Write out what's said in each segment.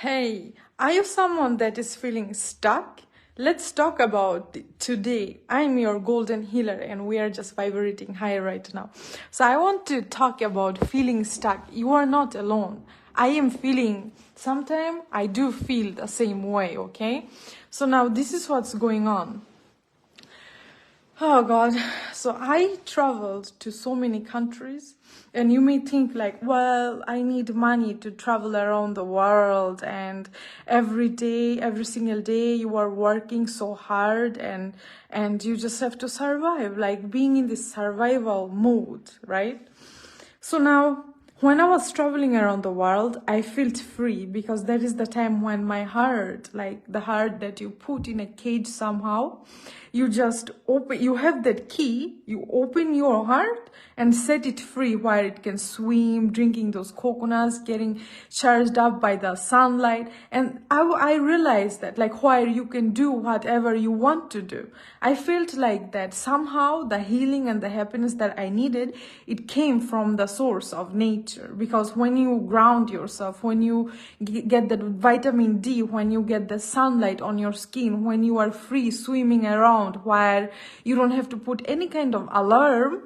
Hey, are you someone that is feeling stuck? Let's talk about it today. I'm your golden healer and we are just vibrating high right now. So I want to talk about feeling stuck. You are not alone. I am feeling, sometimes I do feel the same way, okay? So now this is what's going on. Oh God, so I traveled to so many countries, and you may think like, well, I need money to travel around the world, and every day, every single day you are working so hard and you just have to survive, like being in this survival mode, right? So now, when I was traveling around the world, I felt free because that is the time when my heart, like the heart that you put in a cage somehow, you just open, you have that key, you open your heart and set it free where it can swim, drinking those coconuts, getting charged up by the sunlight. And I realized that like where you can do whatever you want to do. I felt like that somehow the healing and the happiness that I needed, it came from the source of nature. Because when you ground yourself, when you get that vitamin D, when you get the sunlight on your skin, when you are free swimming around where you don't have to put any kind of alarm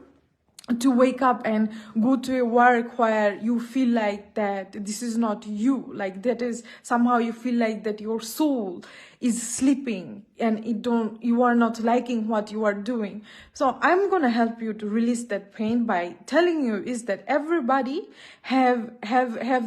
to wake up and go to a work where you feel like that this is not you, like that is somehow you feel like that your soul is sleeping and you are not liking what you are doing. So I'm gonna help you to release that pain by telling you is that everybody have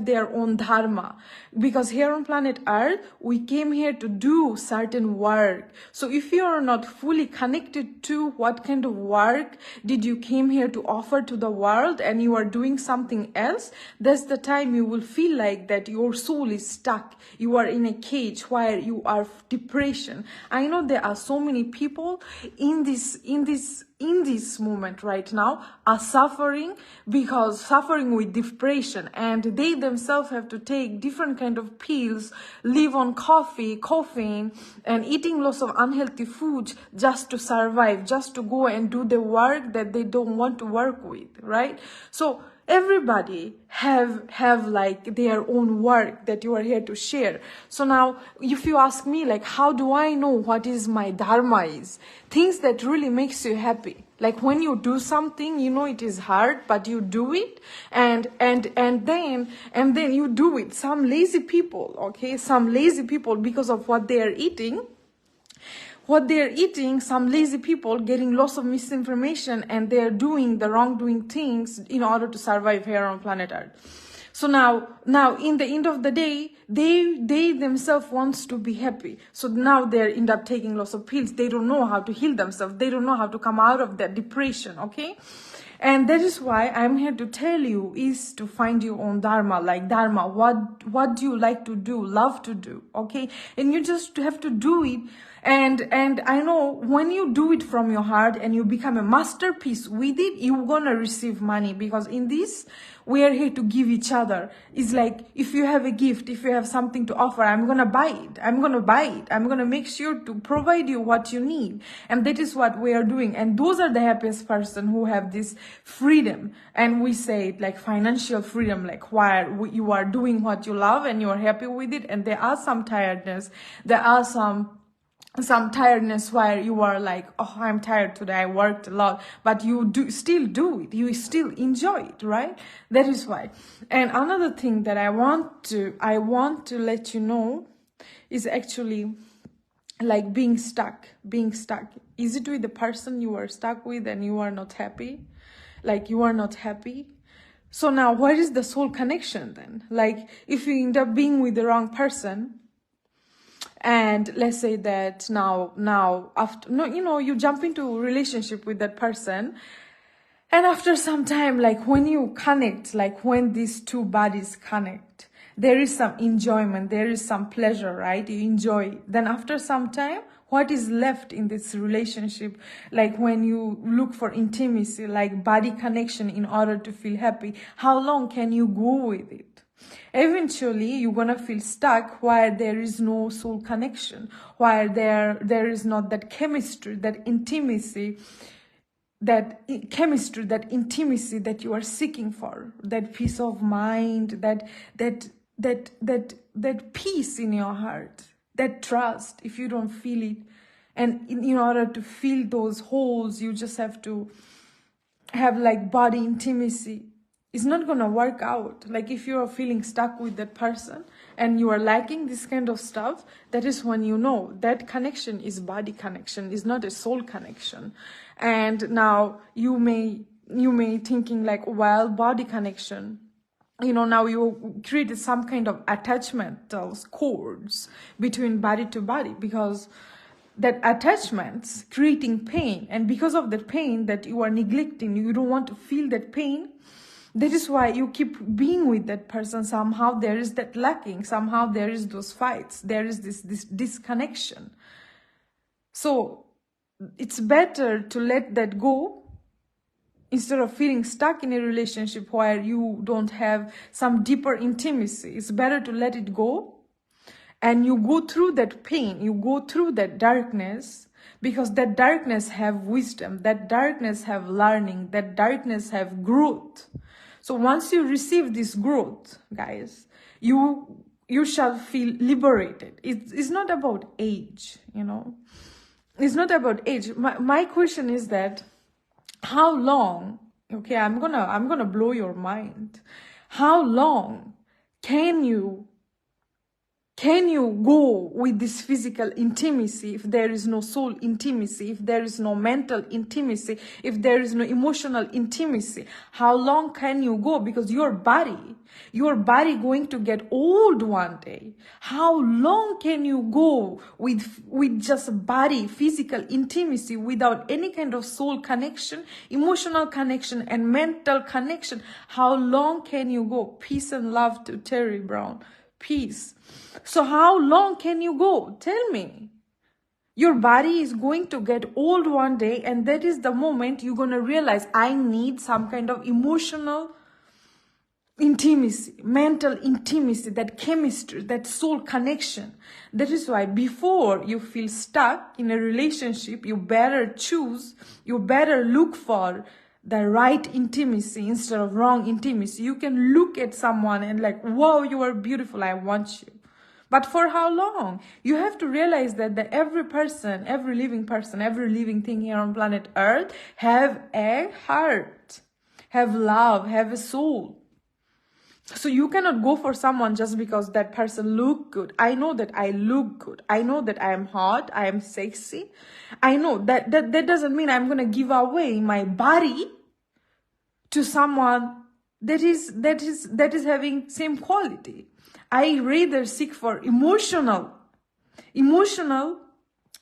their own dharma, because here on planet Earth we came here to do certain work. So if you are not fully connected to what kind of work did you came here to offer to the world and you are doing something else, that's the time you will feel like that your soul is stuck, you are in a cage where you are depression. I know there are so many people in this moment right now are suffering with depression, and they themselves have to take different kind of pills, live on coffee, caffeine, and eating lots of unhealthy foods just to survive, just to go and do the work that they don't want to work with, right? So everybody have like their own work that you are here to share. So now if you ask me like how do I know what is my dharma is, things that really makes you happy, like when you do something, you know it is hard but you do it, and then you do it. Some lazy people, okay, some lazy people, because of what they are eating, some lazy people getting lots of misinformation and they're doing the wrongdoing things in order to survive here on planet Earth. So now in the end of the day, they themselves wants to be happy. So now they end up taking lots of pills. They don't know how to heal themselves. They don't know how to come out of that depression, okay? And that is why I'm here to tell you is to find your own dharma, like dharma. What do you like to do, love to do, okay? And you just have to do it. And I know when you do it from your heart and you become a masterpiece with it, you're gonna receive money, because in this, we are here to give each other. It's like, if you have a gift, if you have something to offer, I'm gonna buy it. I'm gonna make sure to provide you what you need. And that is what we are doing. And those are the happiest person who have this freedom. And we say it like financial freedom, like where you are doing what you love and you are happy with it. And there are some tiredness. There are some tiredness where you are like, oh, I'm tired today, I worked a lot, but you still do it, you still enjoy it, right? That is why. And another thing that I want to let you know is actually like being stuck. Is it with the person you are stuck with and you are not happy? Like you are not happy? So now where is the soul connection then? Like if you end up being with the wrong person, and let's say that now after you jump into a relationship with that person, and after some time, like when you connect, like when these two bodies connect, there is some enjoyment, there is some pleasure, right? You enjoy it. Then after some time, what is left in this relationship, like when you look for intimacy, like body connection in order to feel happy, how long can you go with it? Eventually you're gonna feel stuck where there is no soul connection, where there is not that chemistry, that intimacy, that intimacy that you are seeking for, that peace of mind, that that peace in your heart, that trust. If you don't feel it, and in order to fill those holes, you just have to have like body intimacy. It's not gonna work out. Like if you are feeling stuck with that person and you are lacking this kind of stuff, that is when you know that connection is body connection, is not a soul connection. And now you may thinking like, well, body connection, now you created some kind of attachment, those cords between body to body, because that attachment's creating pain, and because of that pain that you are neglecting, you don't want to feel that pain. That is why you keep being with that person. Somehow there is that lacking, somehow there is those fights, there is this disconnection. So it's better to let that go instead of feeling stuck in a relationship where you don't have some deeper intimacy. It's better to let it go. And you go through that pain, you go through that darkness, because that darkness have wisdom, that darkness have learning, that darkness have growth. So once you receive this growth, guys, you shall feel liberated. It's not about age, It's not about age. My question is that, how long, okay, I'm gonna blow your mind. How long can you go with this physical intimacy if there is no soul intimacy, if there is no mental intimacy, if there is no emotional intimacy? How long can you go? Because your body going to get old one day. How long can you go with just body, physical intimacy without any kind of soul connection, emotional connection, and mental connection? How long can you go? Peace and love to Terry Brown. Peace. So how long can you go? Tell me. Your body is going to get old one day, and that is the moment you're going to realize, I need some kind of emotional intimacy, mental intimacy, that chemistry, that soul connection. That is why before you feel stuck in a relationship, you better look for the right intimacy instead of wrong intimacy. You can look at someone and like, wow, you are beautiful, I want you. But for how long? You have to realize that every person, every living thing here on planet Earth have a heart, have love, have a soul. So you cannot go for someone just because that person look good. I know that I look good. I know that I am hot. I am sexy. I know that doesn't mean I'm going to give away my body to someone that is having same quality. I rather seek for emotional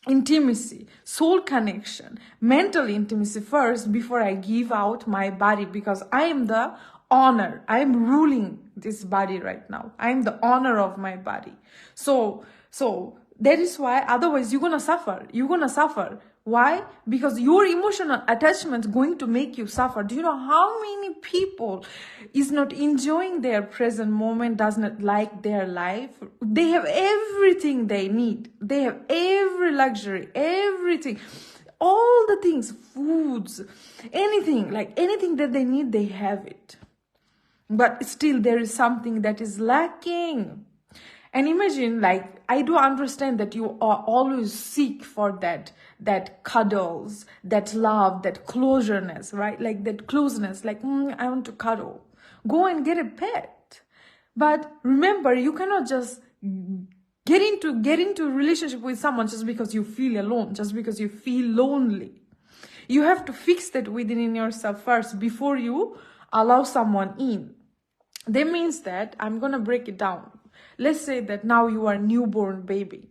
intimacy, soul connection, mental intimacy first before I give out my body, because I am the owner. I am ruling this body right now. I am the owner of my body. So that is why, otherwise you're gonna suffer. Why? Because your emotional attachment is going to make you suffer. Do you know how many people is not enjoying their present moment, does not like their life? They have everything they need. They have every luxury, everything. All the things, foods, anything that they need, they have it. But still there is something that is lacking. And imagine, like, I do understand that you are always seek for that cuddles, that love, that closeness, right? Like that closeness, like, I want to cuddle. Go and get a pet. But remember, you cannot just get into a relationship with someone just because you feel alone, just because you feel lonely. You have to fix that within in yourself first before you allow someone in. That means that, I'm gonna break it down. Let's say that now you are a newborn baby,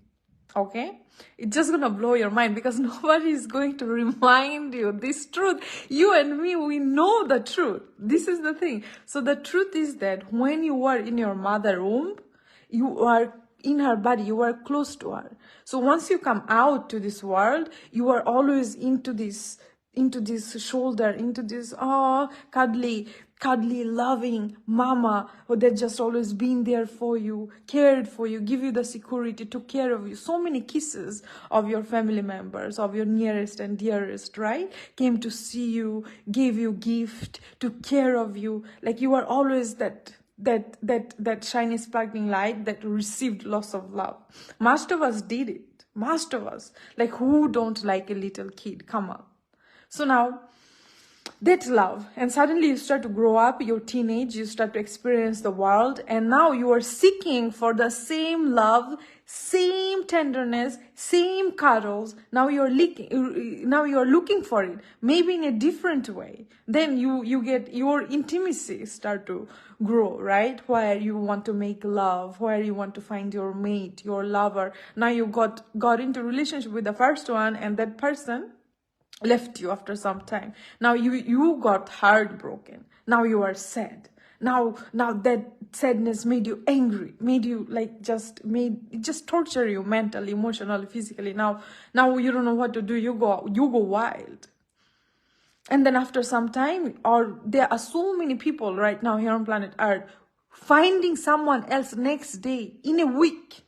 okay? It's just gonna blow your mind because nobody is going to remind you this truth. You and me, we know the truth. This is the thing. So the truth is that when you are in your mother womb, you are in her body, you are close to her. So once you come out to this world, you are always into this shoulder, into this, cuddly, loving mama that just always been there for you, cared for you, give you the security, took care of you. So many kisses of your family members, of your nearest and dearest, right? Came to see you, gave you gift, took care of you. Like you are always that that shiny sparkling light that received lots of love. Most of us did it. Most of us. Like, who don't like a little kid? Come on. So now, that's love. And suddenly you start to grow up, you're teenage, you start to experience the world, and now you are seeking for the same love, same tenderness, same cuddles. Now you're looking for it, maybe in a different way. Then you get your intimacy start to grow, right? Where you want to make love, where you want to find your mate, your lover. Now you got into relationship with the first one, and that person left you after some time. Now you got heartbroken. Now you are sad. Now that sadness made you angry, made you like just torture you mentally, emotionally, physically. Now you don't know what to do. You go wild. And then after some time, or there are so many people right now here on planet Earth finding someone else next day, in a week.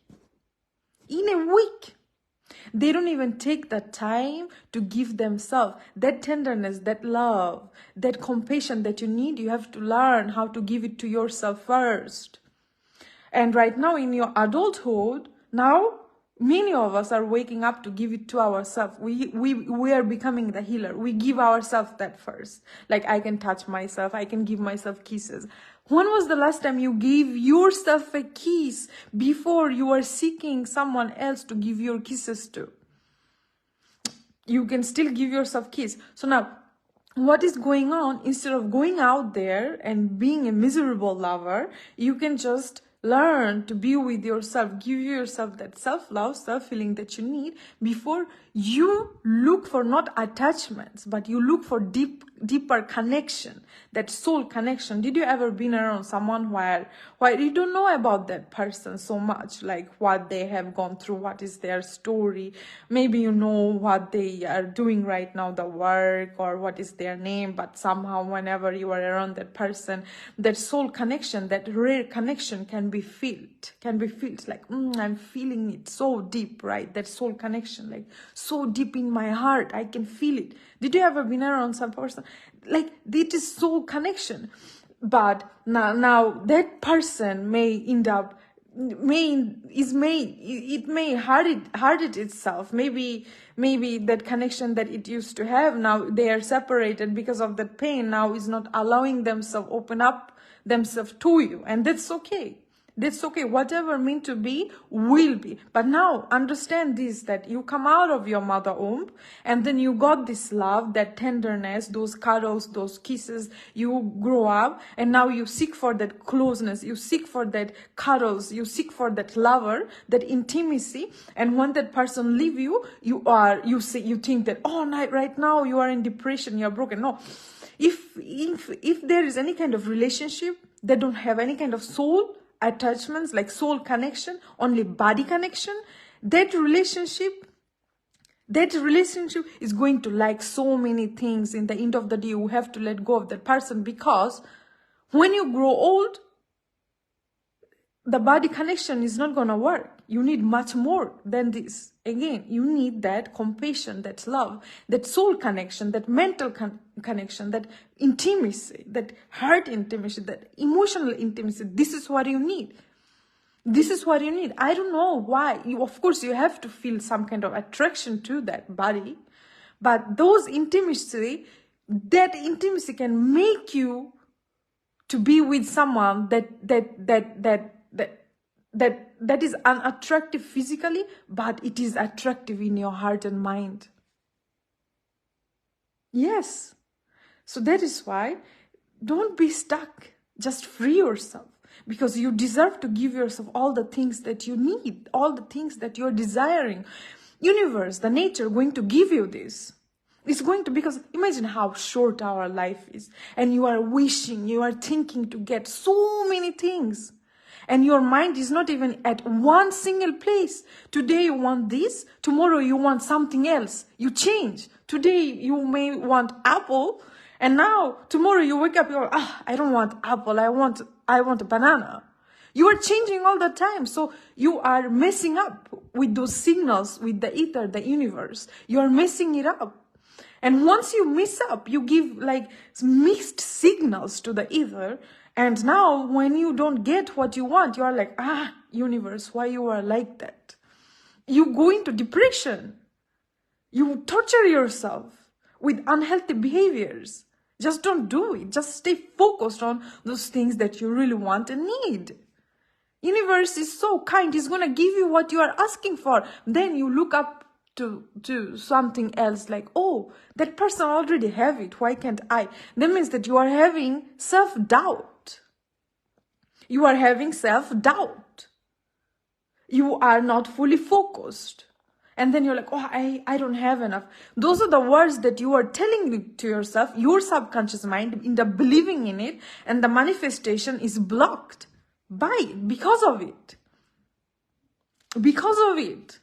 They don't even take the time to give themselves that tenderness, that love, that compassion that you need. You have to learn how to give it to yourself first. And right now in your adulthood, now many of us are waking up to give it to ourselves. We are becoming the healer. We give ourselves that first. Like, I can touch myself. I can give myself kisses. When was the last time you gave yourself a kiss before you are seeking someone else to give your kisses to? You can still give yourself kiss. So now, what is going on? Instead of going out there and being a miserable lover, you can just learn to be with yourself. Give yourself that self-love, self-feeling that you need before you look for not attachments, but you look for deeper connection, that soul connection. Did you ever been around someone where you don't know about that person so much, like what they have gone through, what is their story? Maybe you know what they are doing right now, the work, or what is their name, but somehow whenever you are around that person, that soul connection, that rare connection can be felt. Like, I'm feeling it so deep, right? That soul connection, like so deep in my heart, I can feel it. Did you ever been around some person? Like, it is soul connection. But now that person may end up, it may hurt it itself. Maybe that connection that it used to have, now they are separated because of that pain, now is not allowing themselves open up themselves to you, and that's okay. That's okay. Whatever meant to be will be. But now understand this, that you come out of your mother womb, and then you got this love, that tenderness, those cuddles, those kisses. You grow up, and now you seek for that closeness. You seek for that cuddles. You seek for that lover, that intimacy. And when that person leave you, you think that, oh, right now you are in depression, you are broken. No. If there is any kind of relationship that don't have any kind of soul attachments, like soul connection, only body connection, that relationship is going to like so many things. In the end of the day, you have to let go of that person, because when you grow old, the body connection is not going to work. You need much more than this. Again, you need that compassion, that love, that soul connection, that mental connection, that intimacy, that heart intimacy, that emotional intimacy. This is what you need. This is what you need. I don't know why. Of course, you have to feel some kind of attraction to that body. But that intimacy can make you to be with someone that is unattractive physically, but it is attractive in your heart and mind. Yes. So that is why, don't be stuck. Just free yourself, because you deserve to give yourself all the things that you need, all the things that you're desiring. Universe, the nature, going to give you this. It's going to, because imagine how short our life is, and you are wishing, you are thinking to get so many things. And your mind is not even at one single place. Today you want this, tomorrow you want something else. You change. Today you may want apple, and now tomorrow you wake up, you're, I don't want apple, I want a banana. You are changing all the time. So you are messing up with those signals, with the ether, the universe. You are messing it up. And once you mess up, you give like mixed signals to the ether, And now when you don't get what you want, you are like, universe, why you are like that? You go into depression. You torture yourself with unhealthy behaviors. Just don't do it. Just stay focused on those things that you really want and need. Universe is so kind. It's going to give you what you are asking for. Then you look up to something else like, oh, that person already have it. Why can't I? That means that you are having self-doubt. You are having self-doubt. You are not fully focused. And then you're like, oh, I don't have enough. Those are the words that you are telling to yourself. Your subconscious mind end up believing in it, and the manifestation is blocked because of it. Because of it.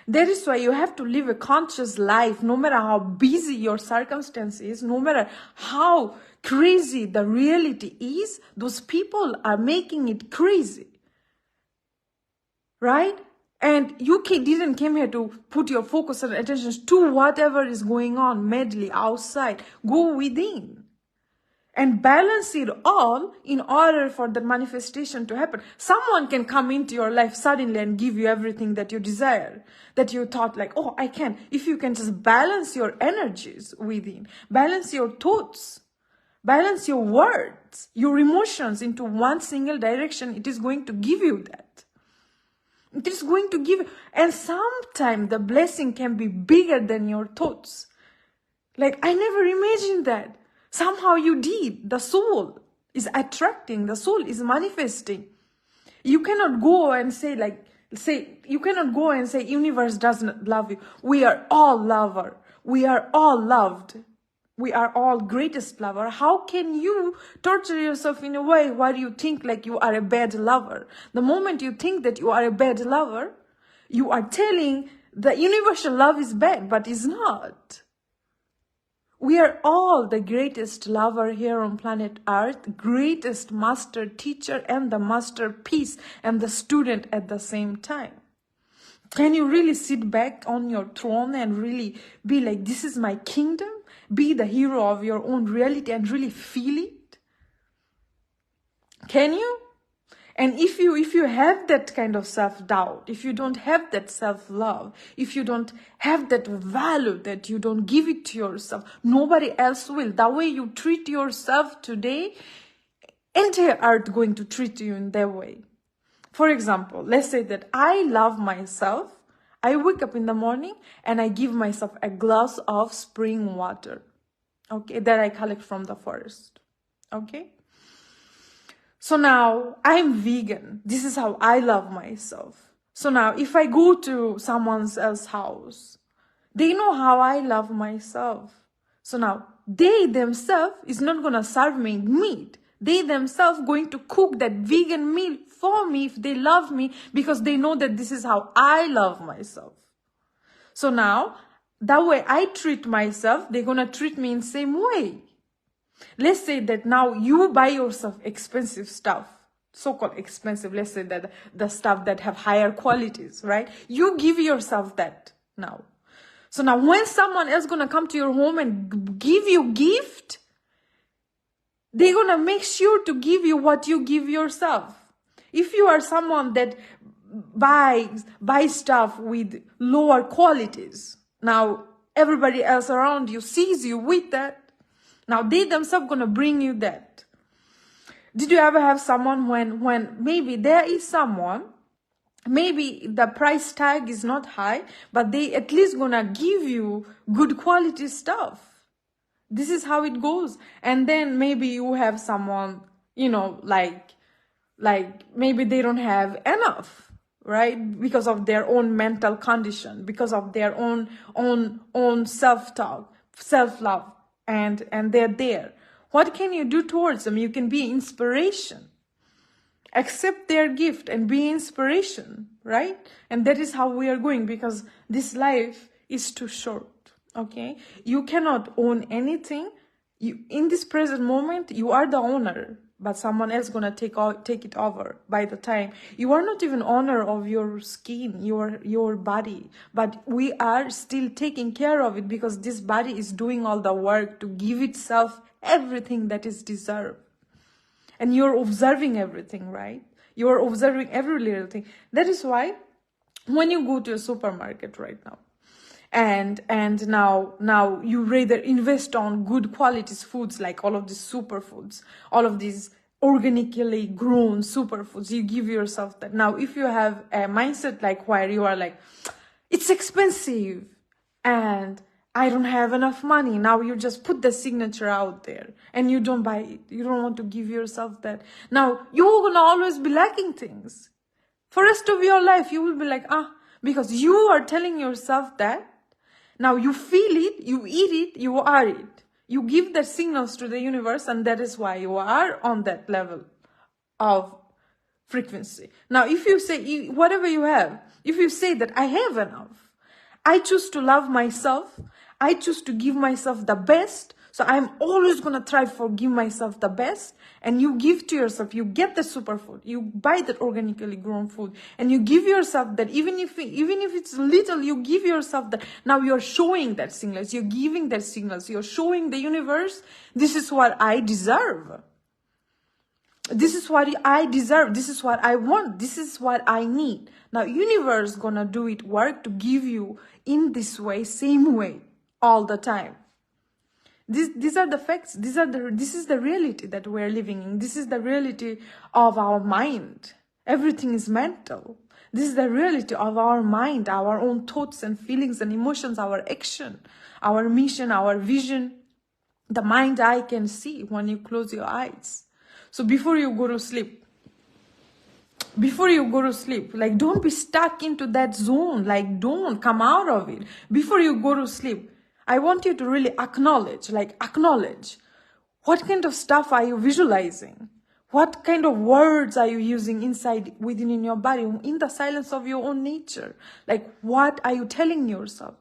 That is why you have to live a conscious life, no matter how busy your circumstance is, no matter how crazy the reality is. Those people are making it crazy. Right? And you didn't come here to put your focus and attention to whatever is going on medley outside. Go within and balance it all in order for the manifestation to happen. Someone can come into your life suddenly and give you everything that you desire, that you thought like, oh, I can. If you can just balance your energies within, balance your thoughts, balance your words, your emotions into one single direction, it is going to give you that. It is going to give, and sometimes the blessing can be bigger than your thoughts. Like, I never imagined that. Somehow you did. The soul is attracting, the soul is manifesting. You cannot go and say, universe doesn't love you. We are all lover. We are all loved. We are all greatest lover. How can you torture yourself in a way where you think like you are a bad lover? The moment you think that you are a bad lover, you are telling the universal love is bad, but it's not. We are all the greatest lover here on planet Earth, greatest master teacher and the masterpiece and the student at the same time. Can you really sit back on your throne and really be like, this is my kingdom? Be the hero of your own reality and really feel it? Can you? And if you have that kind of self-doubt, if you don't have that self-love, if you don't have that value, that you don't give it to yourself, nobody else will. The way you treat yourself today, entire earth going to treat you in that way. For example, let's say that I love myself. I wake up in the morning and I give myself a glass of spring water, okay, that I collect from the forest, okay? So now I'm vegan. This is how I love myself. So now if I go to someone else's house, they know how I love myself. So now they themselves is not going to serve me meat. They themselves going to cook that vegan meal for me if they love me, because they know that this is how I love myself. So now, that way I treat myself, they're going to treat me in the same way. Let's say that now you buy yourself expensive stuff, so-called expensive, let's say that the stuff that have higher qualities, right? You give yourself that now. So now when someone else going to come to your home and give you gift, they're going to make sure to give you what you give yourself. If you are someone that buys stuff with lower qualities, now everybody else around you sees you with that. Now they themselves going to bring you that. Did you ever have someone when maybe there is someone, maybe the price tag is not high, but they at least going to give you good quality stuff. This is how it goes. And then maybe you have someone, like maybe they don't have enough, right? Because of their own mental condition, because of their own self-talk, self-love, and they're there. What can you do towards them? You can be inspiration. Accept their gift and be inspiration, right? And that is how we are going, because this life is too short. Okay, you cannot own anything. In this present moment, you are the owner, but someone else gonna take it over. By the time you are not even owner of your skin, your body, but we are still taking care of it, because this body is doing all the work to give itself everything that is deserved. and you're observing everything, right? You're observing every little thing. That is why when you go to a supermarket right now, and now you rather invest on good qualities foods, like all of these superfoods, all of these organically grown superfoods, you give yourself that. Now if you have a mindset like where you are like, it's expensive and I don't have enough money, now you just put the signature out there and you don't buy it. You don't want to give yourself that. Now you're gonna always be lacking things for rest of your life. You will be like, because you are telling yourself that. Now you feel it, you eat it, you are it. You give the signals to the universe, and that is why you are on that level of frequency. Now, if you say, whatever you have, if you say that I have enough, I choose to love myself, I choose to give myself the best, so I'm always going to try for give myself the best, and you give to yourself, you get the superfood, you buy that organically grown food, and you give yourself that, even if it's little, you give yourself that. Now you're showing that signals, you're giving that signals, you're showing the universe, this is what I deserve. This is what I deserve. This is what I want. This is what I need. Now, universe gonna do it work to give you in this way, same way, all the time. These are the facts. This is the reality that we're living in. This is the reality of our mind. Everything is mental. This is the reality of our mind, our own thoughts and feelings and emotions, our action, our mission, our vision. The mind eye can see when you close your eyes. So before you go to sleep, like, don't be stuck into that zone. Like, don't come out of it. Before you go to sleep, I want you to really acknowledge what kind of stuff are you visualizing? What kind of words are you using within in your body, in the silence of your own nature? Like, what are you telling yourself?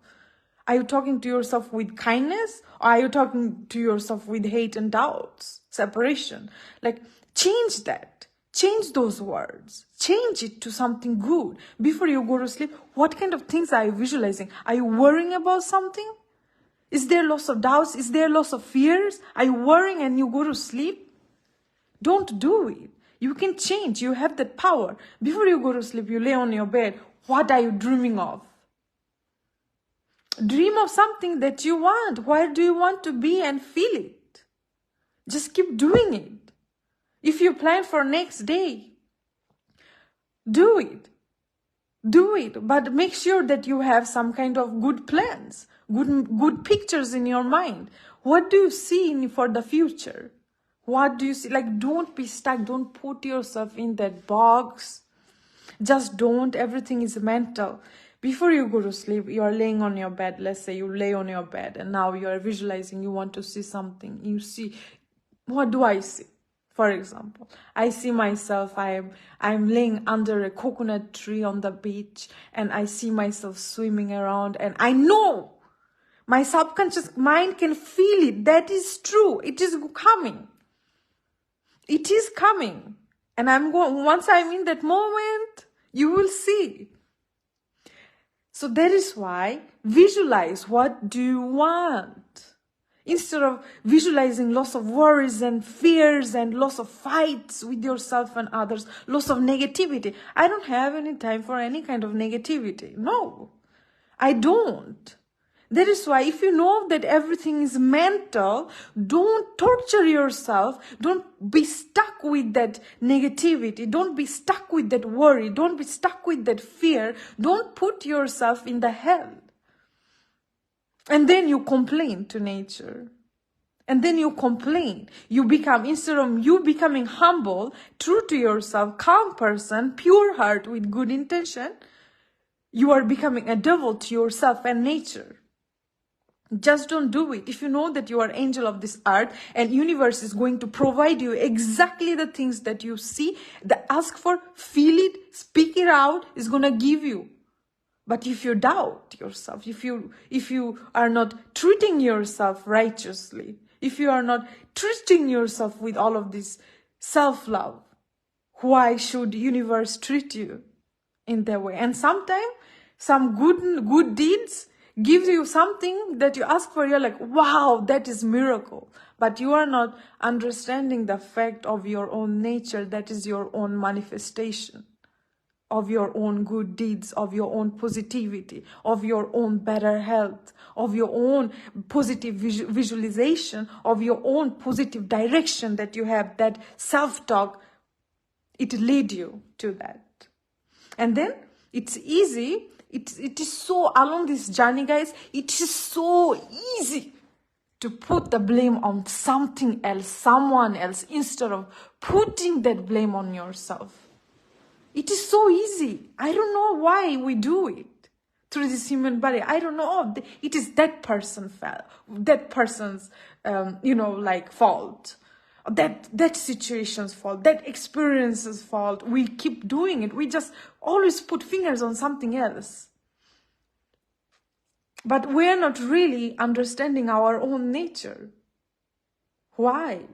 Are you talking to yourself with kindness, or are you talking to yourself with hate and doubts, separation? Like, change that. Change those words. Change it to something good. Before you go to sleep, what kind of things are you visualizing? Are you worrying about something? Is there lots of doubts? Is there lots of fears? Are you worrying and you go to sleep? Don't do it. You can change. You have that power. Before you go to sleep, you lay on your bed. What are you dreaming of? Dream of something that you want. Where do you want to be and feel it? Just keep doing it. If you plan for next day, do it. Do it. But make sure that you have some kind of good plans, good pictures in your mind. What do you see for the future? What do you see? Like, don't be stuck. Don't put yourself in that box. Just don't. Everything is mental. Before you go to sleep, you are laying on your bed. Let's say you lay on your bed and now you are visualizing, you want to see something. You see, what do I see? For example, I see myself, I'm laying under a coconut tree on the beach, and I see myself swimming around, and I know my subconscious mind can feel it. That is true. It is coming. It is coming. And once I'm in that moment, you will see. So that is why visualize, what do you want? Instead of visualizing lots of worries and fears and lots of fights with yourself and others, lots of negativity. I don't have any time for any kind of negativity. No, I don't. That is why if you know that everything is mental, don't torture yourself. Don't be stuck with that negativity. Don't be stuck with that worry. Don't be stuck with that fear. Don't put yourself in the hell. And then you complain to nature. And then you complain. You become, instead of you becoming humble, true to yourself, calm person, pure heart with good intention, you are becoming a devil to yourself and nature. Just don't do it. If you know that you are angel of this earth and universe is going to provide you exactly the things that you see, ask for, feel it, speak it out, is going to give you. But if you doubt yourself, if you are not treating yourself righteously, if you are not treating yourself with all of this self-love, why should universe treat you in that way? And sometimes some good deeds gives you something that you ask for, you're like, wow, that is miracle. But you are not understanding the fact of your own nature, that is your own manifestation of your own good deeds, of your own positivity, of your own better health, of your own positive visualization, of your own positive direction that you have, that self-talk, it lead you to that. And then it's easy, it is so, along this journey, guys, it is so easy to put the blame on something else, someone else, instead of putting that blame on yourself. It is so easy. I don't know why we do it through this human body. I don't know. It is that person's fault. That situation's fault. That experience's fault. We keep doing it. We just always put fingers on something else. But we're not really understanding our own nature. Why?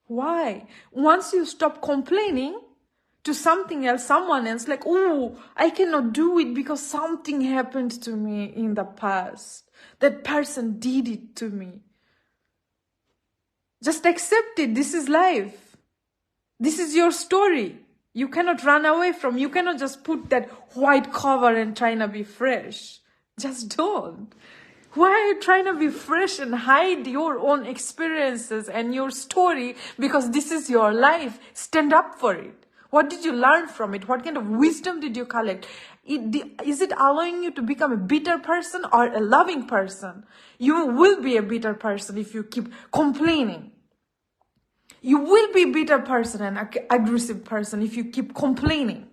Why? Once you stop complaining to something else, someone else, like, oh, I cannot do it because something happened to me in the past. That person did it to me. Just accept it. This is life. This is your story. You cannot run away from. You cannot just put that white cover and trying to be fresh. Just don't. Why are you trying to be fresh and hide your own experiences and your story? Because this is your life. Stand up for it. What did you learn from it? What kind of wisdom did you collect? Is it allowing you to become a bitter person or a loving person? You will be a bitter person if you keep complaining. You will be a bitter person and aggressive person if you keep complaining.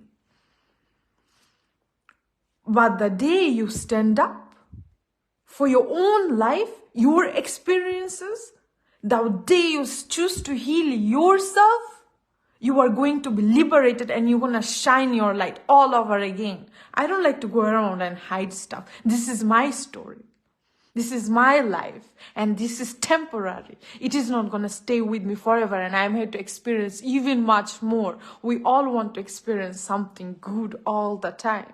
But the day you stand up for your own life, your experiences, the day you choose to heal yourself, you are going to be liberated and you're going to shine your light all over again. I don't like to go around and hide stuff. This is my story. This is my life. And this is temporary. It is not going to stay with me forever. And I'm here to experience even much more. We all want to experience something good all the time.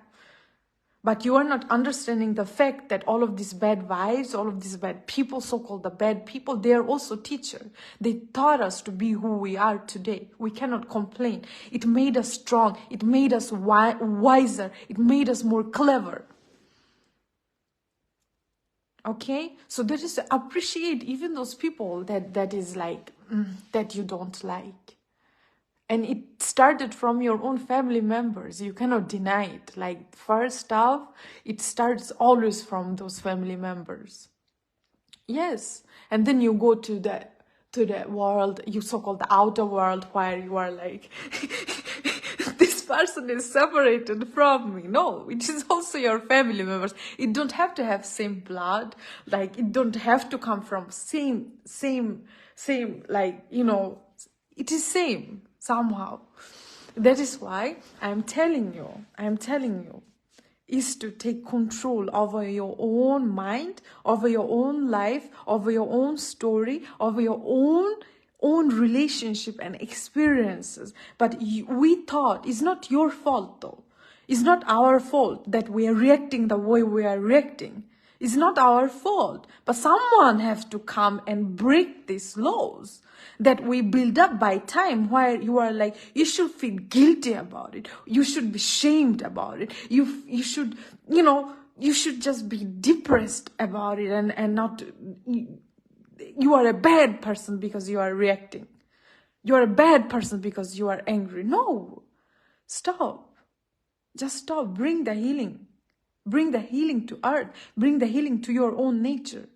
But you are not understanding the fact that all of these bad vibes, all of these bad people, so-called the bad people, they are also teachers. They taught us to be who we are today. We cannot complain. It made us strong. It made us wiser. It made us more clever. Okay? So that is to appreciate even those people that is like, that you don't like. And it started from your own family members. You cannot deny it. Like, first off, it starts always from those family members. Yes. And then you go to the world, you so-called the outer world, where you are like, this person is separated from me. No, it is also your family members. It don't have to have same blood. Like, it don't have to come from same, like, you know, it is same. Somehow. That is why I'm telling you, is to take control over your own mind, over your own life, over your own story, over your own relationship and experiences. But we thought, it's not your fault though. It's not our fault that we are reacting the way we are reacting. It's not our fault. But someone has to come and break these laws that we build up by time, where you are like, you should feel guilty about it. You should be shamed about it. You should, you should just be depressed about it and not, you are a bad person because you are reacting. You are a bad person because you are angry. No, stop. Just stop. Bring the healing. Bring the healing to earth. Bring the healing to your own nature.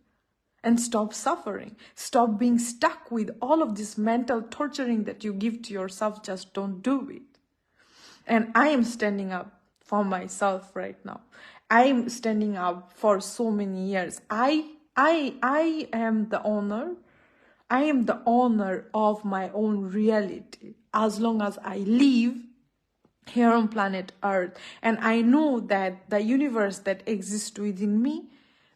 And stop suffering. Stop being stuck with all of this mental torturing that you give to yourself. Just don't do it. And I am standing up for myself right now. I am standing up for so many years. I am the owner. I am the owner of my own reality. As long as I live here on planet Earth. And I know that the universe that exists within me,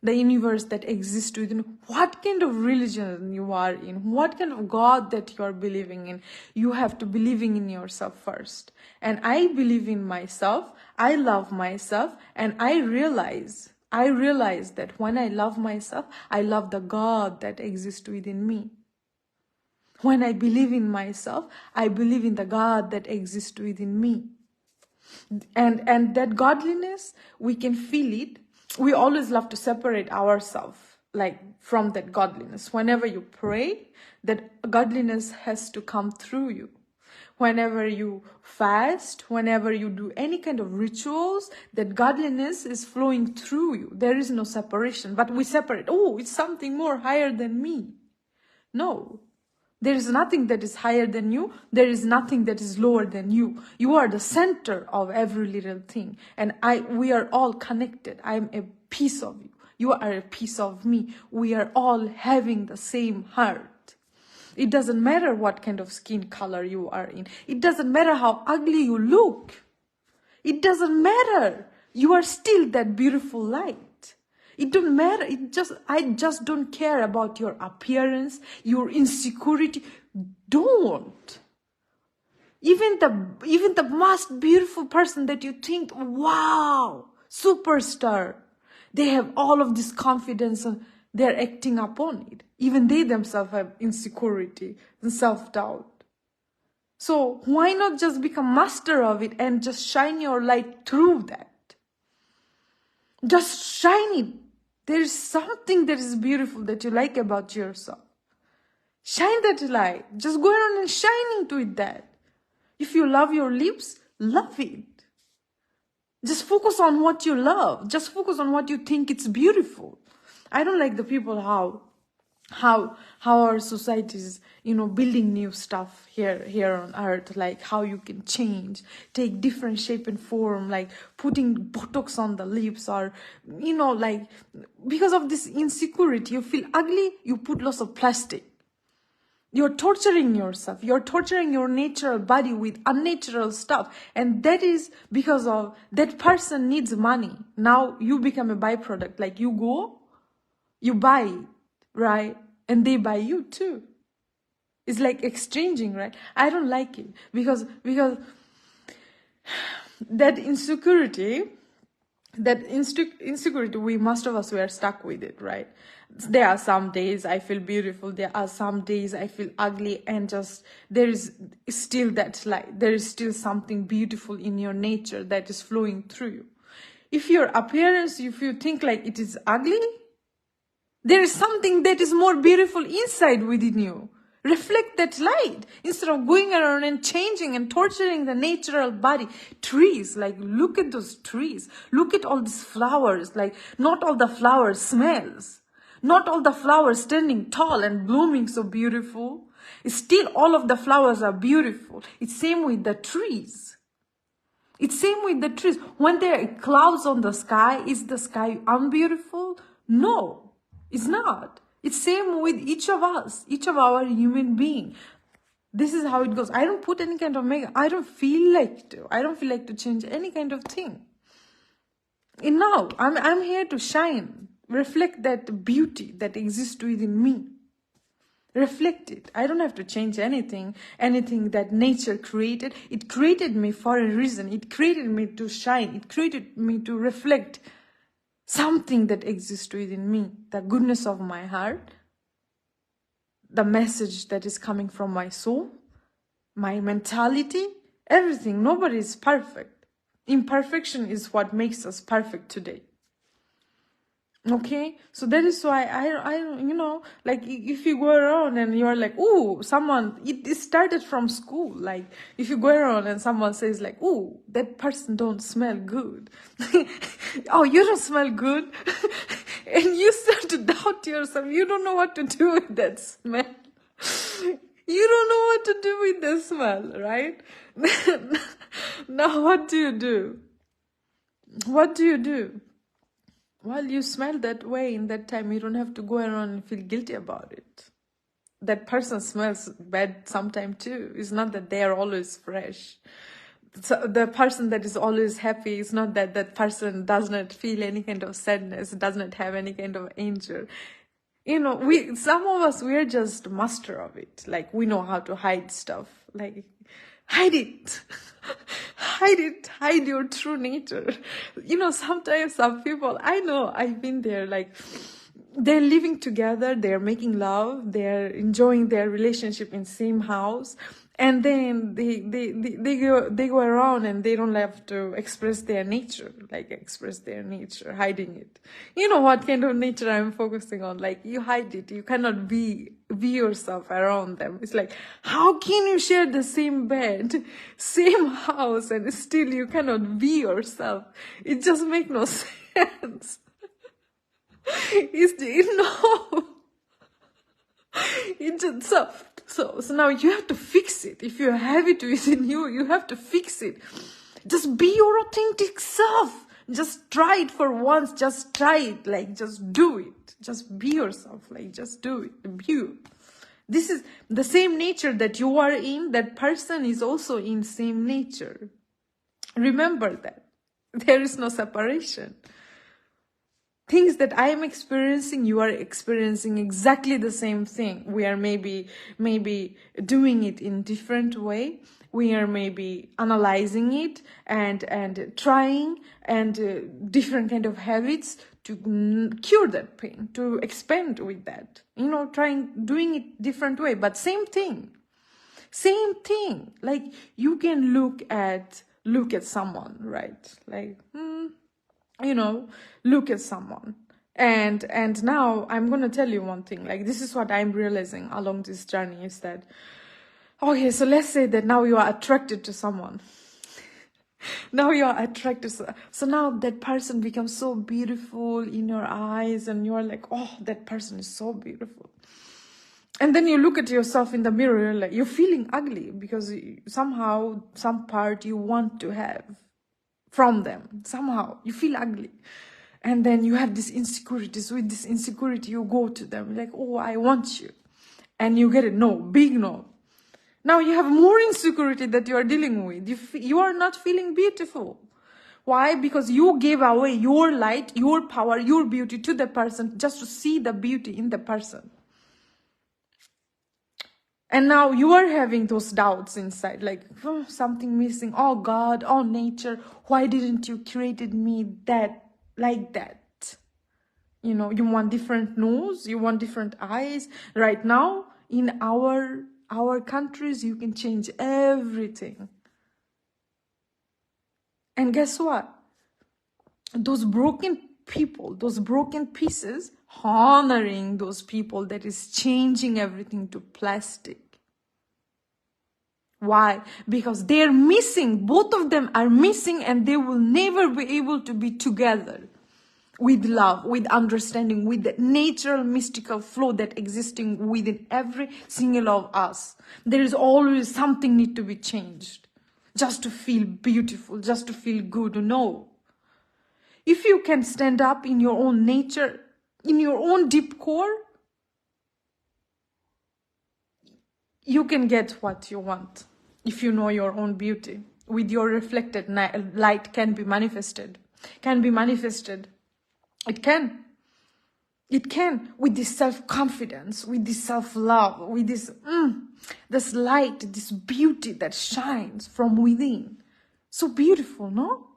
the universe that exists within, what kind of religion you are in, what kind of God that you are believing in, you have to believing in yourself first. And I believe in myself, I love myself, and I realize I realize that when I love myself, I love the God that exists within me. When I believe in myself, I believe in the God that exists within me. And that godliness, we can feel it. We always love to separate ourselves like from that godliness. Whenever you pray, that godliness has to come through you. Whenever you fast, whenever you do any kind of rituals, that godliness is flowing through you. There is no separation, but we separate. Oh, it's something more higher than me. No, there is nothing that is higher than you. There is nothing that is lower than you. You are the center of every little thing. And we are all connected. I am a piece of you. You are a piece of me. We are all having the same heart. It doesn't matter what kind of skin color you are in. It doesn't matter how ugly you look. It doesn't matter. You are still that beautiful light. It don't matter. I just don't care about your appearance, your insecurity. Don't. Even the most beautiful person that you think, wow, superstar, they have all of this confidence and they're acting upon it. Even they themselves have insecurity and self-doubt. So why not just become master of it and just shine your light through that? Just shine it. There is something that is beautiful that you like about yourself. Shine that light. Just go around and shine into it that. If you love your lips, love it. Just focus on what you love. Just focus on what you think it's beautiful. I don't like the people how our society is, building new stuff here on earth, like how you can change, take different shape and form, like putting Botox on the lips, or like because of this insecurity, you feel ugly, you put lots of plastic. You're torturing yourself. You're torturing your natural body with unnatural stuff. And that is because of that person needs money. Now you become a byproduct. Like you go, you buy it, right? And they buy you too. It's like exchanging, right? I don't like it because that insecurity, most of us were stuck with it, right? There are some days I feel beautiful. There are some days I feel ugly, and just there is still that light. There is still something beautiful in your nature that is flowing through you. If your appearance, if you think like it is ugly, there is something that is more beautiful inside within you. Reflect that light instead of going around and changing and torturing the natural body. Trees, like look at those trees. Look at all these flowers. Like not all the flowers smells. Not all the flowers standing tall and blooming so beautiful. Still all of the flowers are beautiful. It's same with the trees. It's same with the trees. When there are clouds on the sky, is the sky unbeautiful? No, it's not. It's same with each of us, each of our human being. This is how it goes. I don't put any kind of makeup. I don't feel like to. I don't feel like to change any kind of thing. And now I'm here to shine, reflect that beauty that exists within me. Reflect it. I don't have to change anything that nature created. It created me for a reason. It created me to shine. It created me to reflect something that exists within me, the goodness of my heart, the message that is coming from my soul, my mentality, everything. Nobody is perfect. Imperfection is what makes us perfect today. Okay, so that is why I like if you go around and you're like, ooh, it started from school. Like if you go around and someone says like, ooh, that person don't smell good. Oh, you don't smell good. And you start to doubt yourself. You don't know what to do with that smell. You don't know what to do with the smell, right? Now what do you do? What do you do? Well, you smell that way in that time. You don't have to go around and feel guilty about it. That person smells bad sometime too. It's not that they are always fresh. So the person that is always happy, it's not that that person does not feel any kind of sadness, does not have any kind of anger. Some of us, we're just master of it. Like we know how to hide stuff. Like hide it. Hide it, hide your true nature. Sometimes some people, I know, I've been there, like, they're living together, they're making love, they're enjoying their relationship in same house, and then they go around and they don't have to express their nature, hiding it. You know what kind of nature I'm focusing on? Like, you hide it, you cannot be yourself around them. It's like, how can you share the same bed, same house, and still you cannot be yourself? It just makes no sense. No. It just, so now you have to fix it. If you have it within you, you have to fix it. Just be your authentic self. Just try it for once. Just try it. Like, just do it. Just be yourself. Like, just do it. Be you. This is the same nature that you are in. That person is also in same nature. Remember that. There is no separation. Things that I am experiencing, you are experiencing exactly the same thing. We are maybe doing it in different way. We are maybe analyzing it and trying and different kind of habits to cure that pain, to expand with that. Doing it different way, but same thing. Same thing. Like, you can look at someone, right? Like, look at someone. And now I'm going to tell you one thing. Like, this is what I'm realizing along this journey is that, okay, so let's say that now you are attracted to someone. Now you are attracted. So now that person becomes so beautiful in your eyes and you're like, oh, that person is so beautiful. And then you look at yourself in the mirror, like, you're feeling ugly because somehow some part you want to have from them. Somehow you feel ugly. And then you have these insecurities. With this insecurity, you go to them like, oh, I want you. And you get a no, big no. Now you have more insecurity that you are dealing with. You are not feeling beautiful. Why? Because you gave away your light, your power, your beauty to the person just to see the beauty in the person. And now you are having those doubts inside, like, oh, something missing. Oh God, oh nature, why didn't you created me like that? You want different nose, you want different eyes. Right now, in our countries, you can change everything. And guess what? Those broken people, those broken pieces, honoring those people that is changing everything to plastic. Why? Because they're missing. Both of them are missing, and they will never be able to be together with love, with understanding, with the natural mystical flow that existing within every single of us. There is always something need to be changed just to feel beautiful, just to feel good. No. If you can stand up in your own nature, in your own deep core, you can get what you want. If you know your own beauty, with your reflected light can be manifested. It can. With this self-confidence, with this self-love, with this light, this beauty that shines from within. So beautiful, no?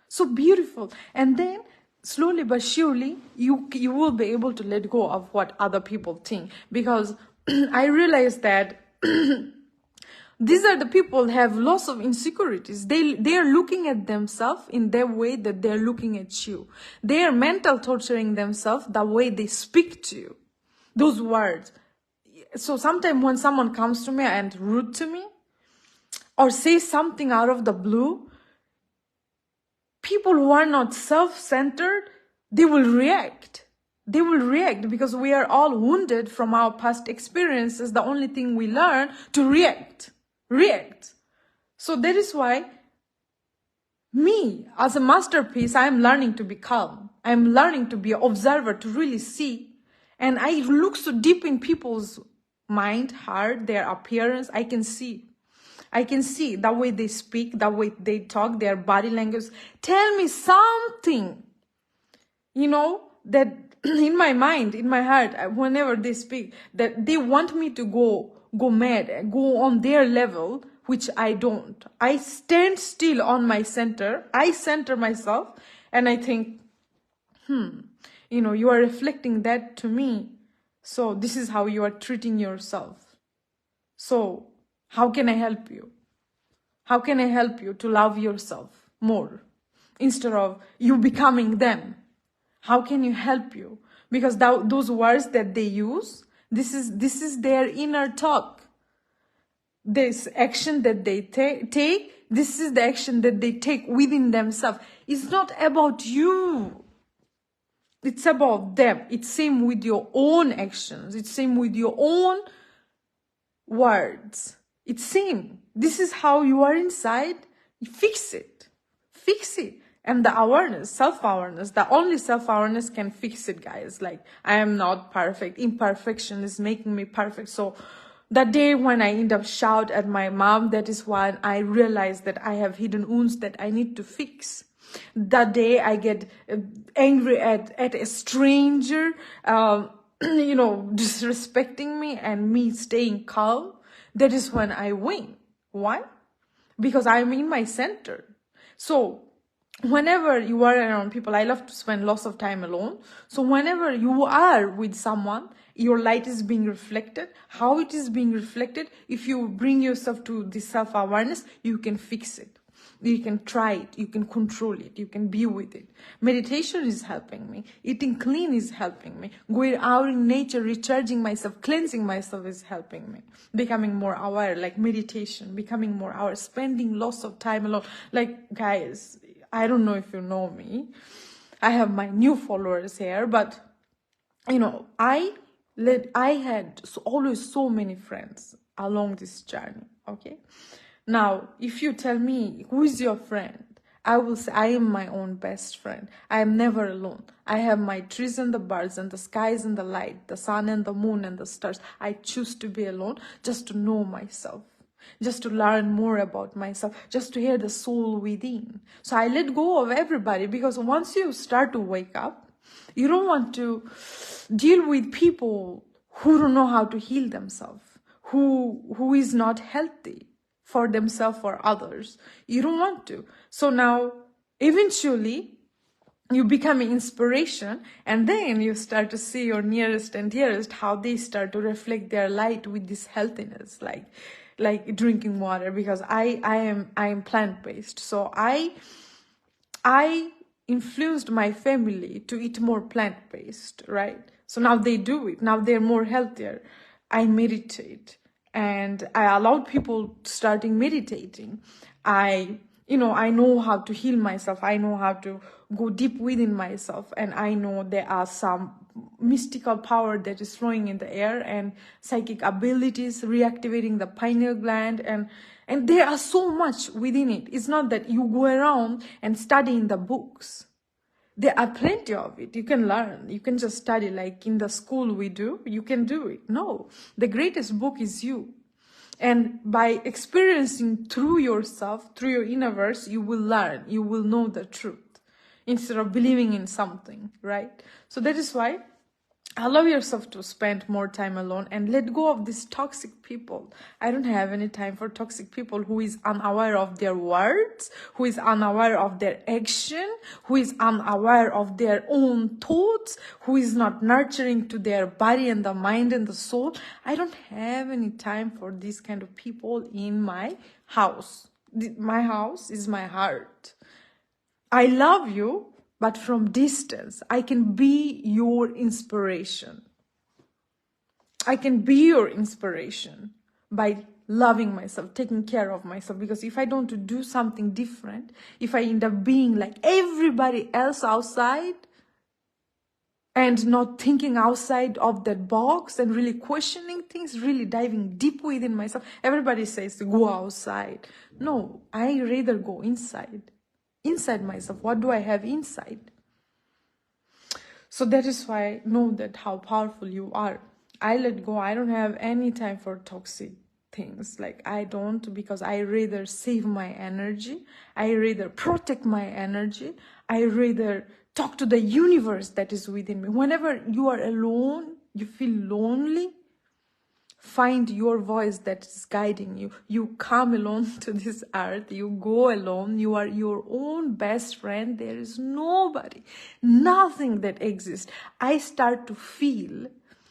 So beautiful. And then slowly but surely, you will be able to let go of what other people think. Because I realized that these are the people who have lots of insecurities. They are looking at themselves in their way that they're looking at you. They are mental torturing themselves the way they speak to you. Those words. So sometimes when someone comes to me and rude to me, or say something out of the blue, people who are not self-centered, they will react. They will react because we are all wounded from our past experiences. The only thing we learn to react. So that is why me, as a masterpiece, I am learning to be calm. I am learning to be an observer, to really see. And I look so deep in people's mind, heart, their appearance. I can see the way they speak, the way they talk, their body language. Tell me something, that in my mind, in my heart, whenever they speak, that they want me to go mad, go on their level, which I don't. I stand still on my center. I center myself and I think, you are reflecting that to me. So this is how you are treating yourself. So how can I help you? How can I help you to love yourself more instead of you becoming them? How can you help you? Because those words that they use, this is their inner talk. This action that they take, this is the action that they take within themselves. It's not about you. It's about them. It's same with your own actions. It's same with your own words. It's same. This is how you are inside. Fix it. Fix it. And the awareness, self-awareness, the only self-awareness can fix it, guys. Like, I am not perfect. Imperfection is making me perfect. So that day when I end up shout at my mom, that is when I realized that I have hidden wounds that I need to fix. That day I get angry at a stranger, disrespecting me and me staying calm. That is when I win. Why? Because I'm in my center. So whenever you are around people, I love to spend lots of time alone. So whenever you are with someone, your light is being reflected. How it is being reflected, if you bring yourself to the self-awareness, you can fix it. You can try it. You can control it. You can be with it. Meditation is helping me. Eating clean is helping me. Going out in nature, recharging myself, cleansing myself is helping me. Becoming more aware, like meditation, becoming more aware, spending lots of time alone. Like, guys, I don't know if you know me. I have my new followers here, but, I had always so many friends along this journey, okay? Now, if you tell me, who is your friend? I will say, I am my own best friend. I am never alone. I have my trees and the birds and the skies and the light, the sun and the moon and the stars. I choose to be alone just to know myself, just to learn more about myself, just to hear the soul within. So I let go of everybody, because once you start to wake up, you don't want to deal with people who don't know how to heal themselves, who is not healthy for themselves or others. You don't want to. So now, eventually, you become an inspiration, and then you start to see your nearest and dearest, how they start to reflect their light with this healthiness, like drinking water, because I am plant-based. So I influenced my family to eat more plant-based, right? So now they do it. Now they're more healthier. I meditate. And I allowed people starting meditating. I know how to heal myself. I know how to go deep within myself. And I know there are some mystical power that is flowing in the air, and psychic abilities, reactivating the pineal gland. And there are so much within it. It's not that you go around and study in the books. There are plenty of it. You can learn. You can just study like in the school we do. You can do it. No, the greatest book is you. And by experiencing through yourself, through your universe, you will learn. You will know the truth instead of believing in something, right? So that is why allow yourself to spend more time alone and let go of these toxic people. I don't have any time for toxic people who is unaware of their words, who is unaware of their action, who is unaware of their own thoughts, who is not nurturing to their body and the mind and the soul. I don't have any time for these kind of people in my house. My house is my heart. I love you, but from distance. I can be your inspiration. I can be your inspiration by loving myself, taking care of myself. Because if I don't do something different, if I end up being like everybody else outside and not thinking outside of that box and really questioning things, really diving deep within myself, everybody says to go outside. No, I rather go inside. Inside myself. What do I have inside? So that is why I know that how powerful you are. I let go. I don't have any time for toxic things. Like, I don't, because I rather save my energy. I rather protect my energy. I rather talk to the universe that is within me. Whenever you are alone, you feel lonely, Find your voice that is guiding you. You come alone to this earth. You go alone. You are your own best friend. There is nobody, nothing that exists. I start to feel,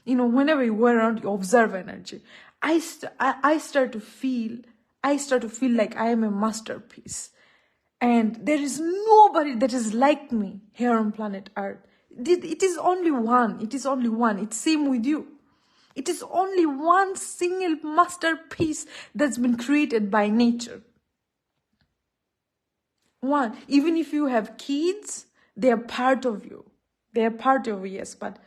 whenever you go around, you observe energy. I start to feel like I am a masterpiece. And there is nobody that is like me here on planet Earth. It is only one. It is only one. It's same with you. It is only one single masterpiece that's been created by nature. One. Even if you have kids, they are part of you. They are part of you, yes. But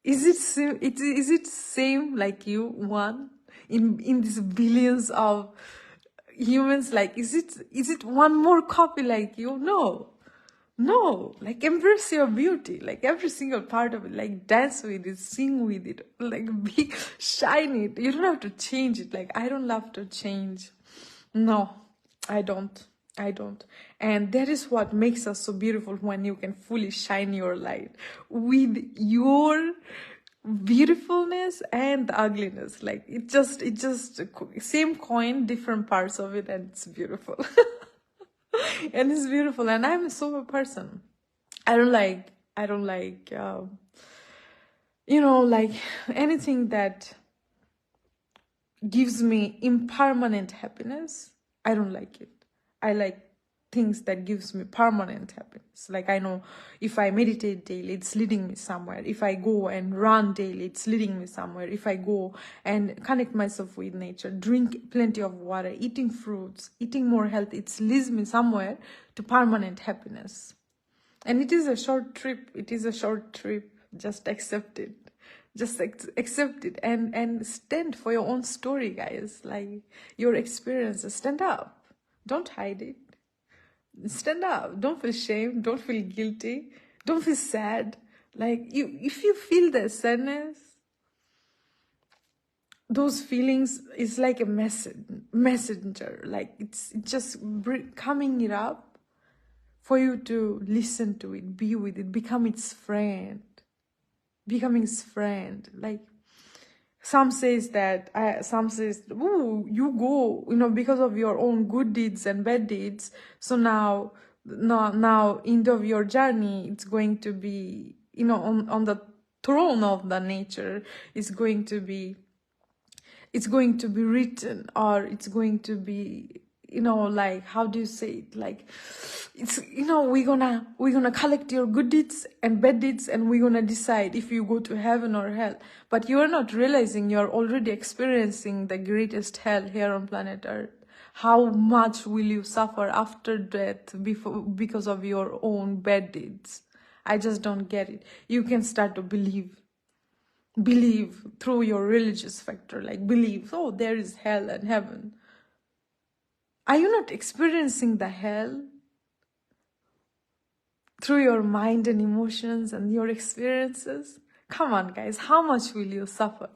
is it same like you? One in these billions of humans, like is it one more copy like you? No, like embrace your beauty, like every single part of it, like dance with it, sing with it, like shine it. You don't have to change it. Like I don't love to change. No, I don't. And that is what makes us so beautiful, when you can fully shine your light with your beautifulness and the ugliness. Like it just same coin, different parts of it, and it's beautiful. And it's beautiful. And I'm a sober person. I don't like like anything that gives me impermanent happiness. I don't like it. I like things that gives me permanent happiness. Like I know if I meditate daily, it's leading me somewhere. If I go and run daily, it's leading me somewhere. If I go and connect myself with nature, drink plenty of water, eating fruits, eating more health, it leads me somewhere to permanent happiness. And it is a short trip. Just accept it. Just accept it and stand for your own story, guys. Like your experiences. Stand up. Don't hide it. Stand up. Don't feel shame. Don't feel guilty. Don't feel sad. Like if you feel the sadness, those feelings is like a messenger. Like it's just coming it up for you to listen to it, be with it, become its friend. Like some says, ooh, you go, because of your own good deeds and bad deeds. So now end of your journey, it's going to be, on the throne of the nature, it's going to be written, or it's going to be, like, how do you say it? Like, it's, we're gonna collect your good deeds and bad deeds, and we're gonna decide if you go to heaven or hell. But you are not realizing you're already experiencing the greatest hell here on planet Earth. How much will you suffer after death because of your own bad deeds? I just don't get it. You can start to believe through your religious factor, like believe, oh, there is hell and heaven. Are you not experiencing the hell through your mind and emotions and your experiences? Come on, guys, how much will you suffer?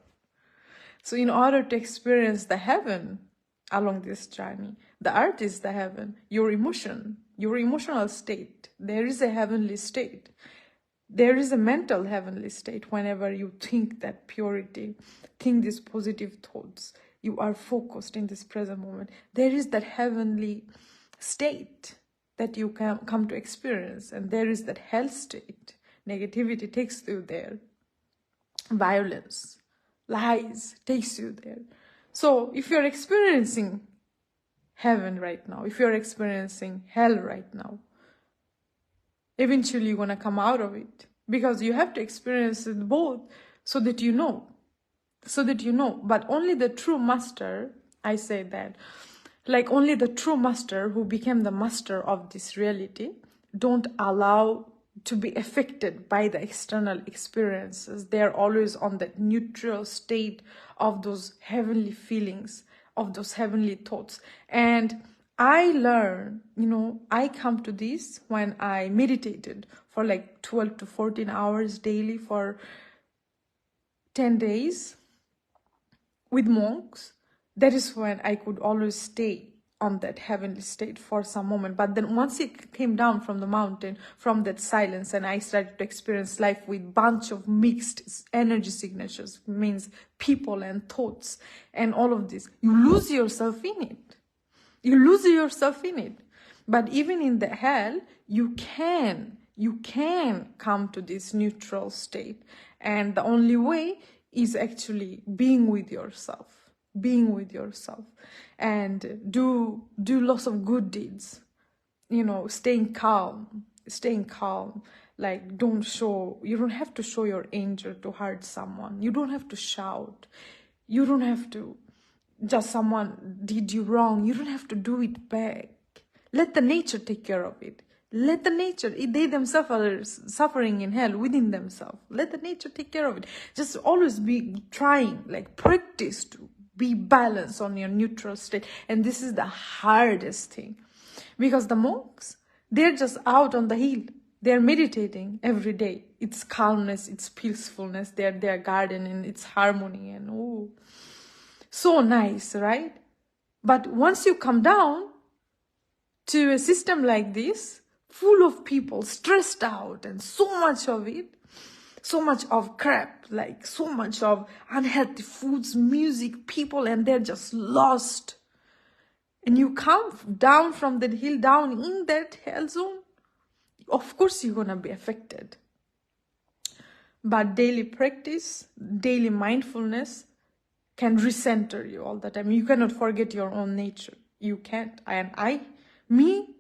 So in order to experience the heaven along this journey, the earth is the heaven, your emotional state, there is a heavenly state. There is a mental heavenly state whenever you think that purity, think these positive thoughts, you are focused in this present moment. There is that heavenly state that you can come to experience, and there is that hell state. Negativity takes you there. Violence, lies takes you there. So if you're experiencing heaven right now, if you're experiencing hell right now, eventually you're going to come out of it, because you have to experience it both so that you know. But only the true master, I say that, like only the true master who became the master of this reality, don't allow to be affected by the external experiences. They're always on that neutral state of those heavenly feelings, of those heavenly thoughts. And I learn, I come to this when I meditated for like 12 to 14 hours daily for 10 days with monks. That is when I could always stay on that heavenly state for some moment. But then once it came down from the mountain, from that silence, and I started to experience life with bunch of mixed energy signatures, means people and thoughts and all of this, you lose yourself in it. You lose yourself in it. But even in the hell, you can come to this neutral state. And the only way is actually being with yourself. Being with yourself and do lots of good deeds, you know, staying calm, like you don't have to show your anger to hurt someone. You don't have to shout. You don't have to, just someone did you wrong, you don't have to do it back. Let the nature take care of it. Let the nature, they themselves are suffering in hell within themselves. Let the nature take care of it. Just always be trying, like practice to be balanced on your neutral state. And this is the hardest thing, because the monks, they're just out on the hill. They're meditating every day. It's calmness, it's peacefulness. They're gardening, it's harmony, and oh, so nice, right? But once you come down to a system like this, full of people, stressed out, and so much of it, so much of crap, like so much of unhealthy foods, music, people, and they're just lost. And you come down from that hill, down in that hell zone, of course you're gonna be affected. But daily practice, daily mindfulness can recenter you all the time. You cannot forget your own nature. You can't. And me,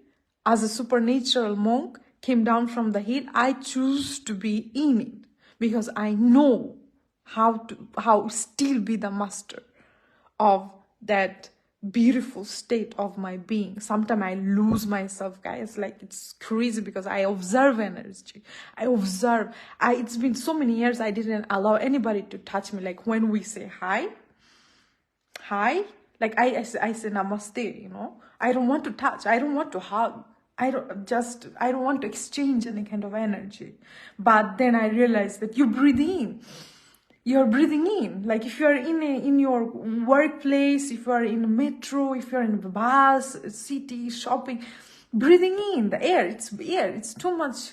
as a supernatural monk, came down from the hill. I choose to be in it because I know how still be the master of that beautiful state of my being. Sometimes I lose myself, guys. Like, it's crazy because I observe energy. It's been so many years I didn't allow anybody to touch me. Like when we say hi, like I say namaste, you know. I don't want to touch. I don't want to hug. I don't want to exchange any kind of energy. But then I realized that you breathe in. You're breathing in. Like if you're in your workplace, if you're in a metro, if you're in a bus, city, shopping, breathing in the air. It's too much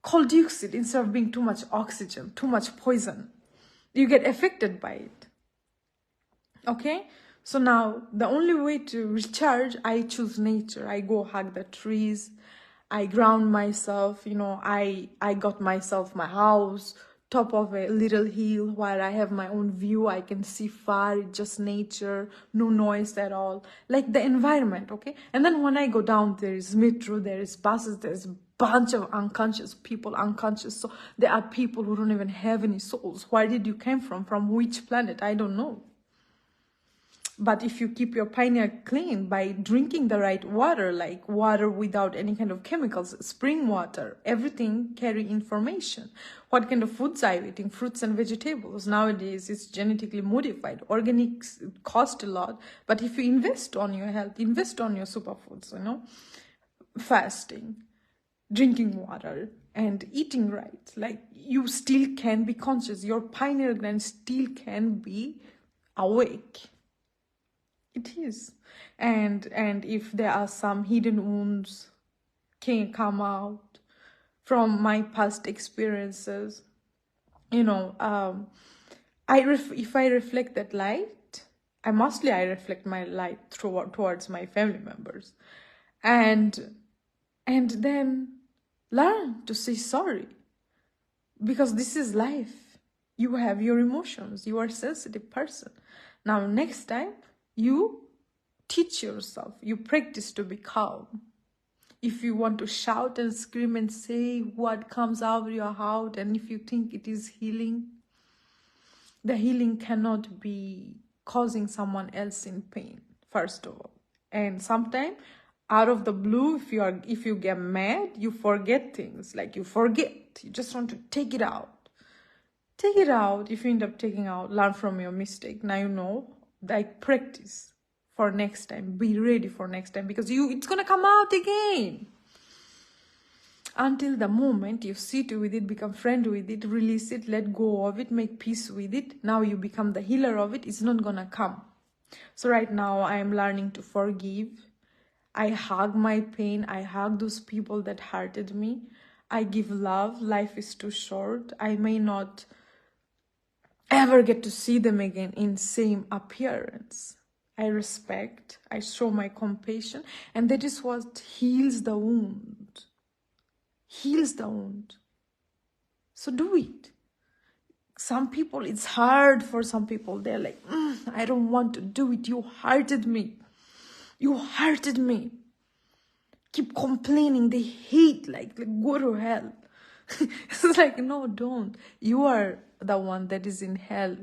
coal dioxide instead of being too much oxygen, too much poison. You get affected by it. Okay? So now, the only way to recharge, I choose nature. I go hug the trees. I ground myself. You know, I got myself my house, top of a little hill where I have my own view. I can see far, just nature, no noise at all. Like the environment, okay? And then when I go down, there is metro, there is buses, there's a bunch of unconscious people, unconscious. So there are people who don't even have any souls. Where did you come from? From which planet? I don't know. But if you keep your pineal clean by drinking the right water, like water without any kind of chemicals, spring water, everything carry information. What kind of foods are you eating? Fruits and vegetables. Nowadays, it's genetically modified. Organics cost a lot. But if you invest on your health, invest on your superfoods, you know, fasting, drinking water, and eating right, like you still can be conscious. Your pineal gland still can be awake. It is. And if there are some hidden wounds can come out from my past experiences, you know, if I reflect that light, I reflect my light towards my family members, and then learn to say sorry, because this is life. You have your emotions. You are a sensitive person. Now, next time, you teach yourself, you practice to be calm. If you want to shout and scream and say what comes out of your heart, and if you think it is healing, the healing cannot be causing someone else in pain, first of all. And sometimes, out of the blue, if you get mad, you forget things. Like you just want to take it out. Take it out. If you end up taking out, learn from your mistake. Now you know. Like practice for next time. Be ready for next time, because it's gonna come out again. Until the moment you sit with it, become friend with it, release it, let go of it, make peace with it. Now you become the healer of it. It's not gonna come. So right now I am learning to forgive. I hug my pain. I hug those people that hurted me. I give love. Life is too short. I may not ever get to see them again in same appearance. I respect. I show my compassion. And that is what heals the wound. Heals the wound. So do it. Some people, it's hard for some people. They're like, I don't want to do it. You hurted me. You hurted me. Keep complaining. They hate, like go to hell. It's like, no, don't. You are the one that is in hell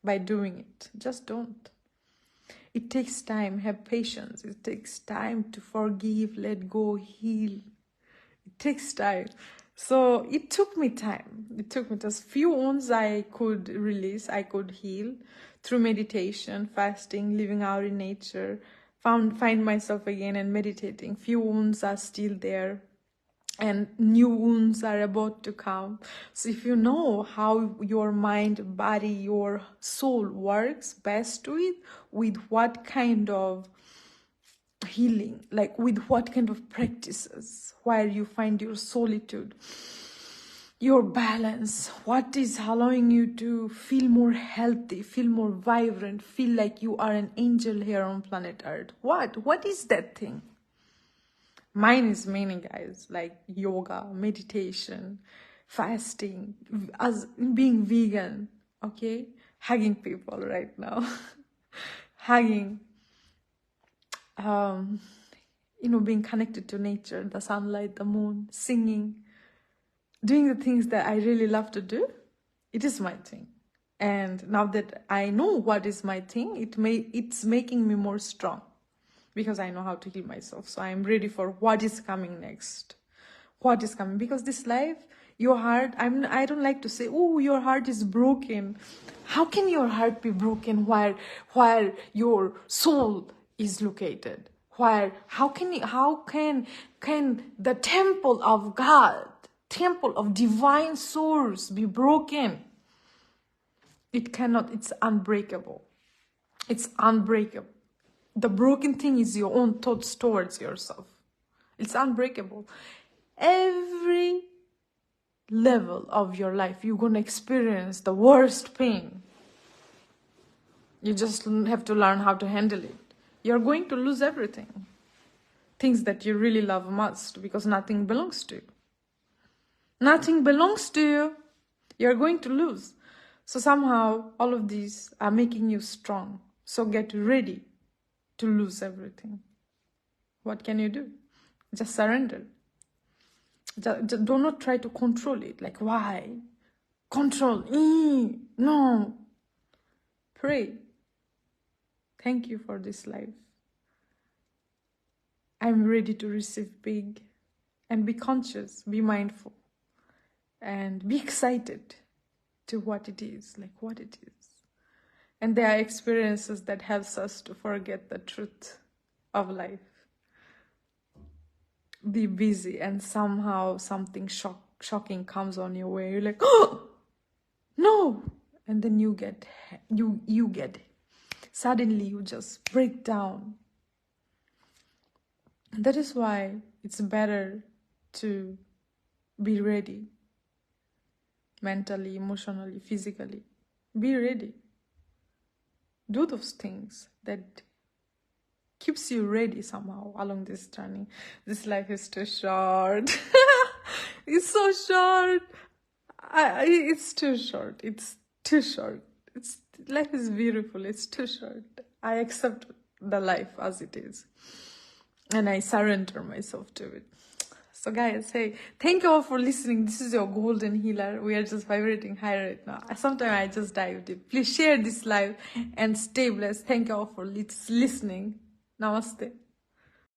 by doing it. Just don't. It takes time. Have patience. It takes time to forgive, let go, heal. It takes time. So it took me time. It took me just few wounds I could release, I could heal through meditation, fasting, living out in nature, find myself again and meditating. Few wounds are still there and new wounds are about to come. So if you know how your mind, body, your soul works best with what kind of healing, like with what kind of practices, where you find your solitude, your balance, what is allowing you to feel more healthy, feel more vibrant, feel like you are an angel here on planet Earth. What is that thing? Mine is many, guys, like yoga, meditation, fasting, as being vegan, okay, hugging people right now. Hugging, being connected to nature, the sunlight, the moon, singing, doing the things that I really love to do. It is my thing. And now that I know what is my thing, it's making me more strong because I know how to heal myself. So I'm ready for what is coming next. What is coming? Because this life, your heart, I don't like to say, oh, your heart is broken. How can your heart be broken while your soul is located? How can the temple of God, temple of divine source be broken? It cannot. It's unbreakable. It's unbreakable. The broken thing is your own thoughts towards yourself. It's unbreakable. Every level of your life, you're going to experience the worst pain. You just have to learn how to handle it. You're going to lose everything. Things that you really love most, because nothing belongs to you. Nothing belongs to you. You're going to lose. So somehow, all of these are making you strong. So get ready to lose everything. What can you do? Just surrender. Just do not try to control it. Like, why? Control. No. Pray. Thank you for this life. I'm ready to receive big. And be conscious, be mindful. And be excited to what it is, like what it is. And there are experiences that helps us to forget the truth of life. Be busy and somehow something shocking comes on your way. You're like, oh, no. And then you get suddenly you just break down. And that is why it's better to be ready. Mentally, emotionally, physically. Be ready. Do those things that keeps you ready somehow along this journey. This life is too short. It's so short. It's too short. It's too short. Life is beautiful. It's too short. I accept the life as it is. And I surrender myself to it. So guys, hey, thank you all for listening. This is your golden healer. We are just vibrating high right now. Sometimes I just dive deep. Please share this live and stay blessed. Thank you all for listening. Namaste.